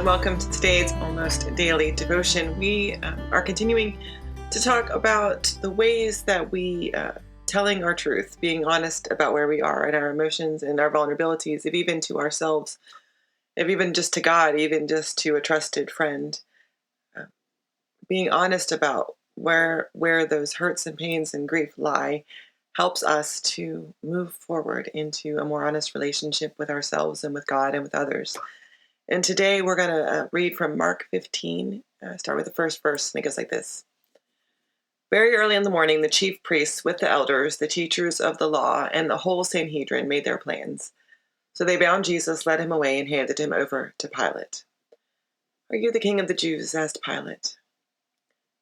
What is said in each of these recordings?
welcome to today's almost daily devotion. We are continuing to talk about the ways that we telling our truth, being honest about where we are and our emotions and our vulnerabilities, if even to ourselves, if even just to God, even just to a trusted friend, being honest about where those hurts and pains and grief lie helps us to move forward into a more honest relationship with ourselves and with God and with others. And today we're going to read from Mark 15, start with the first verse, and it goes like this. Very early in the morning, the chief priests with the elders, the teachers of the law, and the whole Sanhedrin made their plans. So they bound Jesus, led him away, and handed him over to Pilate. Are you the king of the Jews? Asked Pilate.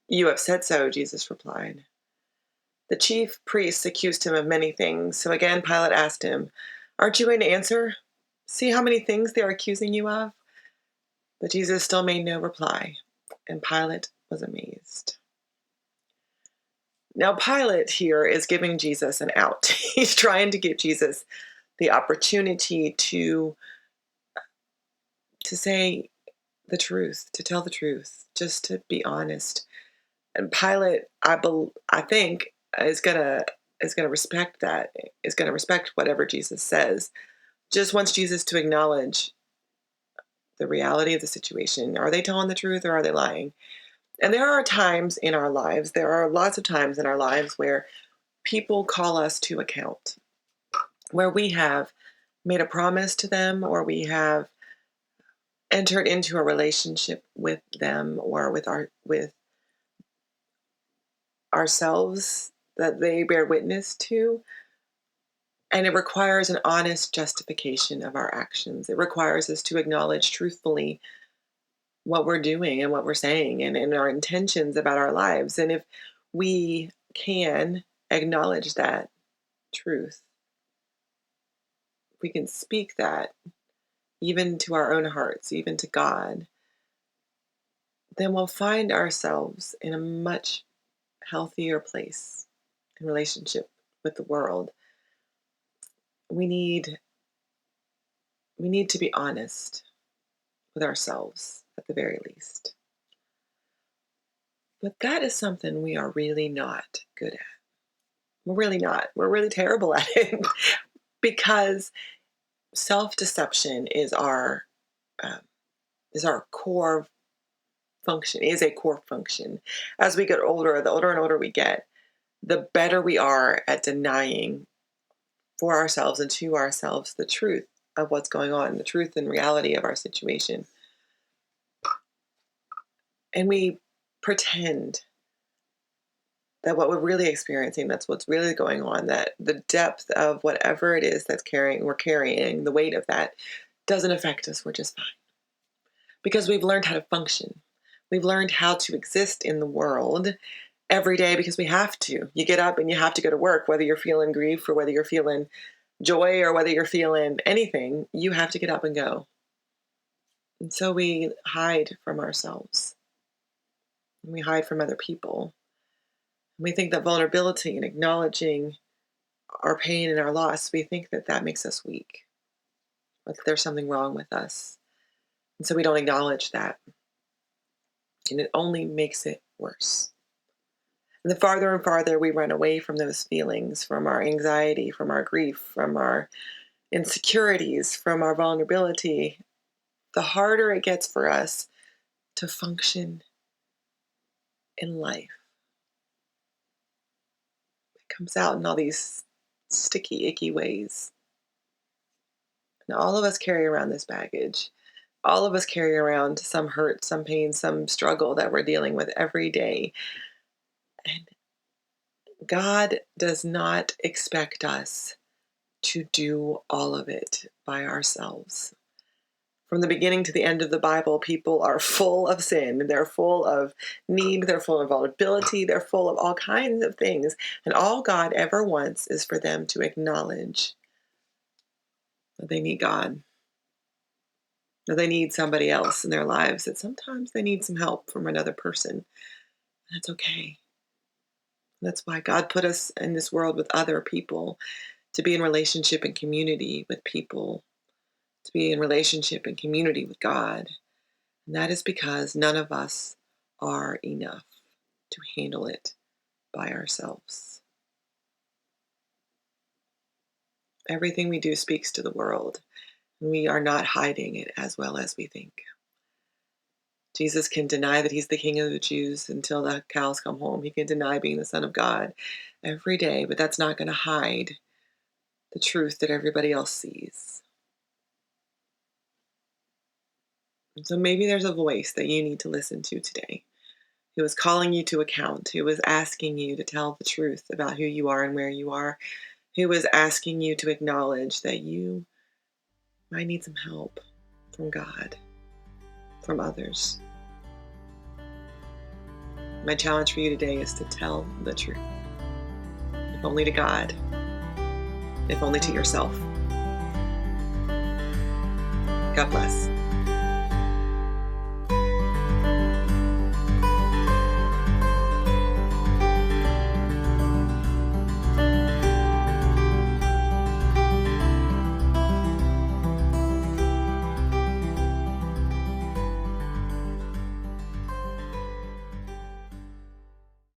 You have said so, Jesus replied. The chief priests accused him of many things. So again, Pilate asked him, Aren't you going to answer? See how many things they are accusing you of? But Jesus still made no reply, and Pilate was amazed. Now, Pilate here is giving Jesus an out. He's trying to give Jesus the opportunity to say the truth, to tell the truth, just to be honest. And Pilate, I think, is gonna respect that. Is gonna respect whatever Jesus says. Just wants Jesus to acknowledge the reality of the situation. Are they telling the truth or are they lying? And there are times in our lives, there are lots of times in our lives where people call us to account, where we have made a promise to them or we have entered into a relationship with them or with ourselves that they bear witness to. And it requires an honest justification of our actions. It requires us to acknowledge truthfully what we're doing and what we're saying and our intentions about our lives. And if we can acknowledge that truth, we can speak that even to our own hearts, even to God, then we'll find ourselves in a much healthier place in relationship with the world. We need to be honest with ourselves at the very least. But that is something we are really not good at. We're really not. We're really terrible at it because self-deception is our core function, is a core function. As we get older, the older and older we get, the better we are at denying for ourselves and to ourselves the truth of what's going on, the truth and reality of our situation. And we pretend that what we're really experiencing, that's what's really going on, that the depth of whatever it is we're carrying, the weight of that doesn't affect us. We're just fine. Because we've learned how to function. We've learned how to exist in the world every day because we have to. You get up and you have to go to work, whether you're feeling grief or whether you're feeling joy or whether you're feeling anything, you have to get up and go. And so we hide from ourselves. And we hide from other people. And we think that vulnerability and acknowledging our pain and our loss, we think that makes us weak. Like there's something wrong with us. And so we don't acknowledge that. And it only makes it worse. And the farther and farther we run away from those feelings, from our anxiety, from our grief, from our insecurities, from our vulnerability, the harder it gets for us to function in life. It comes out in all these sticky, icky ways. And all of us carry around this baggage. All of us carry around some hurt, some pain, some struggle that we're dealing with every day. And God does not expect us to do all of it by ourselves. From the beginning to the end of the Bible, people are full of sin. They're full of need. They're full of vulnerability. They're full of all kinds of things. And all God ever wants is for them to acknowledge that they need God, that they need somebody else in their lives, that sometimes they need some help from another person. That's okay. That's why God put us in this world with other people, to be in relationship and community with people, to be in relationship and community with God. And that is because none of us are enough to handle it by ourselves. Everything we do speaks to the world, and we are not hiding it as well as we think. Jesus can deny that he's the king of the Jews until the cows come home. He can deny being the Son of God every day, but that's not going to hide the truth that everybody else sees. And so maybe there's a voice that you need to listen to today who is calling you to account, who is asking you to tell the truth about who you are and where you are, who is asking you to acknowledge that you might need some help from God, from others. My challenge for you today is to tell the truth, if only to God, if only to yourself. God bless.